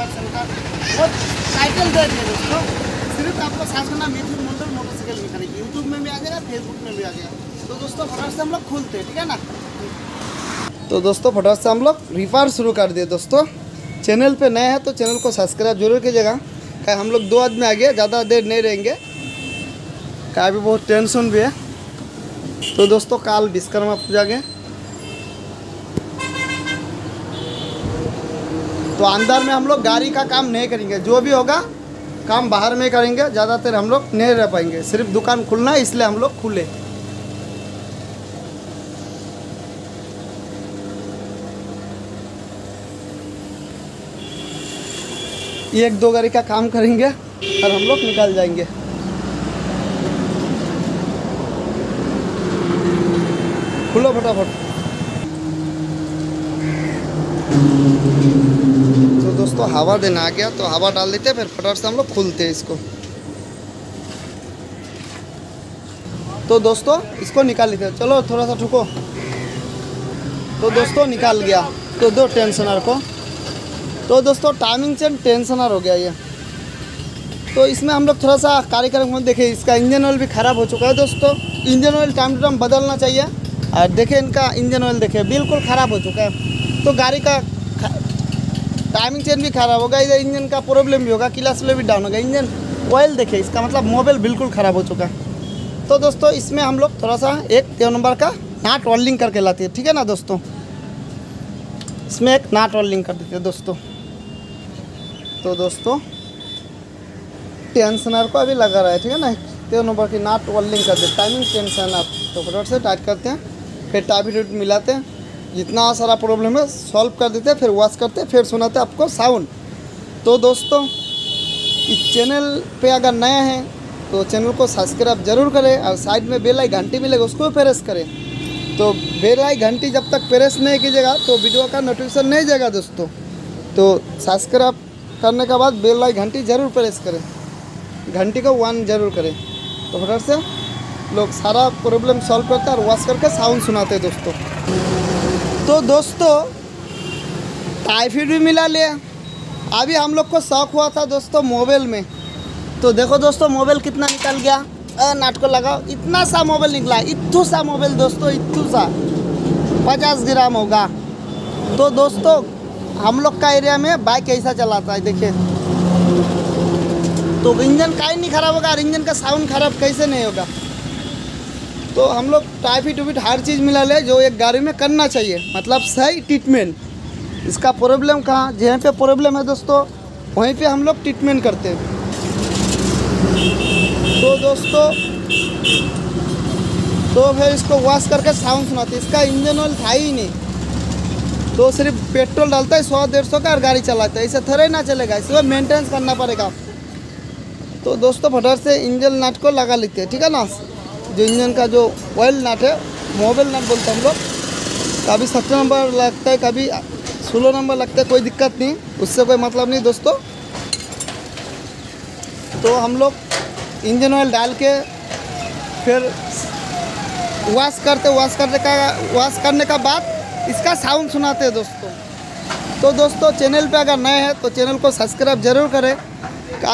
100% का बहुत टाइटल दे दिया दोस्तों। सिर्फ आपको सर्च करना मिथुन मंडल मोटरसाइकिल मैकेनिक, यूट्यूब में भी आ जाएगा, फेसबुक में भी आ जाएगा। तो दोस्तों फटाफट से हम लोग खुलते हैं, ठीक है ना। तो दोस्तों फटाफट से हम लोग रिपेयर शुरू कर दिए। दोस्तों चैनल पे नए हैं तो चैनल को सब्सक्राइब जरूर कीजिएगा। क्या हम लोग 2 आदमी आ गए, ज़्यादा देर नहीं रहेंगे, क्या भी बहुत टेंशन भी है। तो दोस्तों काल विश्वकर्मा पूजा गए, तो अंदर में हम लोग गाड़ी का काम नहीं करेंगे, जो भी होगा काम बाहर में करेंगे। ज़्यादातर हम लोग नहीं रह पाएंगे, सिर्फ दुकान खुलना है इसलिए हम लोग खुले। एक दो गाड़ी का काम करेंगे और हम लोग निकल जाएंगे। खुलो फटाफट। तो दोस्तों हवा देना आ गया, तो हवा डाल देते हैं, फिर फटाफट से हम लोग खुलते हैं इसको। तो दोस्तों इसको निकाल लेते हैं, चलो थोड़ा सा ठुको। तो दोस्तों निकाल गया, तो दो टेंशनर को। तो दोस्तों टाइमिंग चेन टेंशनर हो गया ये। तो इसमें हम लोग थोड़ा सा कार्यक्रम में देखें, इसका इंजन ऑयल भी ख़राब हो चुका है दोस्तों। Engine oil time to time बदलना चाहिए। और देखें इनका इंजन ऑयल देखें बिल्कुल ख़राब हो चुका है। तो गाड़ी का टाइमिंग चेन भी ख़राब होगा, इधर इंजन का प्रॉब्लम भी होगा, क्लच भी डाउन होगा। इंजन ऑयल देखें, इसका मतलब मोबाइल बिल्कुल ख़राब हो चुका है। तो दोस्तों इसमें हम लोग थोड़ा सा 1 नंबर का नाट वेल्डिंग करके लाते हैं, ठीक है ना दोस्तों। इसमें एक नाट वेल्डिंग कर देते हैं दोस्तों। तो दोस्तों टेंशनर को अभी लगा रहा है, ठीक है ना। 1 नंबर की नाट वेल्डिंग कर देते, टाइमिंग टेंशनर। तो फटाफट से टाइट करते हैं, फिर टाइट मिलाते हैं, जितना सारा प्रॉब्लम है सॉल्व कर देते हैं, फिर वॉश करते हैं, फिर सुनाते हैं आपको साउंड। तो दोस्तों इस चैनल पे अगर नया है तो चैनल को सब्सक्राइब जरूर करें, और साइड में बेल आई घंटी मिलेगा उसको प्रेस करें। तो बेल आई घंटी जब तक प्रेस नहीं कीजिएगा तो वीडियो का नोटिफिकेशन नहीं जाएगा दोस्तों। तो सब्सक्राइब करने के बाद बेल आई घंटी ज़रूर प्रेस करें, घंटी को 1 ज़रूर करें। तो फटाफट से लोग सारा प्रॉब्लम सॉल्व करते हैं और वॉश करके साउंड सुनाते हैं दोस्तों। तो दोस्तों टाइफाइड भी मिला लिया। अभी हम लोग को शौक हुआ था दोस्तों मोबाइल में, तो देखो दोस्तों मोबाइल कितना निकल गया। नाट को लगाओ, इतना सा मोबाइल निकला, इतू सा मोबाइल दोस्तों, इतू सा 50 ग्राम होगा। तो दोस्तों हम लोग का एरिया में बाइक ऐसा चलाता है, देखिए। तो इंजन का ही नहीं ख़राब होगा, और इंजन का साउंड ख़राब कैसे नहीं होगा। तो हम लोग टाइफाइड टूफिट हर चीज़ मिला ले जो एक गाड़ी में करना चाहिए, मतलब सही ट्रीटमेंट। इसका प्रॉब्लम कहाँ, जहाँ पे प्रॉब्लम है दोस्तों वहीं पे हम लोग ट्रीटमेंट करते हैं। तो दोस्तों तो फिर इसको वॉश करके साउंड सुनाते हैं। इसका इंजन ऑयल था ही नहीं, तो सिर्फ पेट्रोल डालता है 100-150 का और गाड़ी चलाता है, इसे थोड़ा ना चलेगा, इसमें मेंटेनेंस करना पड़ेगा। तो दोस्तों फटाफट से इंजन नट को लगा लेते हैं, ठीक है ना। जो इंजन का जो ऑयल नट है, मोबाइल नट बोलते हैं हम लोग, कभी 7 नंबर लगता है, कभी 16 नंबर लगता है, कोई दिक्कत नहीं, उससे कोई मतलब नहीं दोस्तों। तो हम लोग इंजन ऑयल डाल के फिर वॉश करने का बाद इसका साउंड सुनाते हैं दोस्तों। तो दोस्तों चैनल पे अगर नए हैं तो चैनल को सब्सक्राइब जरूर करें।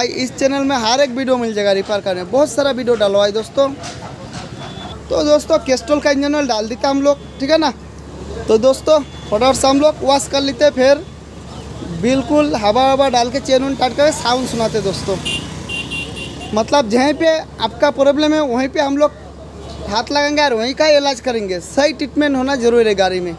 इस चैनल में हर एक वीडियो मिल जाएगा रिपेयर करने, बहुत सारा वीडियो डलवाए दोस्तों। तो दोस्तों कैस्ट्रॉल का इंजन ऑयल डाल देते हम लोग, ठीक है ना। तो दोस्तों फटाफट से हम लोग वॉश कर लेते हैं, फिर बिल्कुल हवा डाल के चेन उन टाइट करके साउंड सुनाते दोस्तों। मतलब जहीं पे आपका प्रॉब्लम है वहीं पे हम लोग हाथ लगाएंगे और वहीं का इलाज करेंगे। सही ट्रीटमेंट होना जरूरी है गाड़ी में।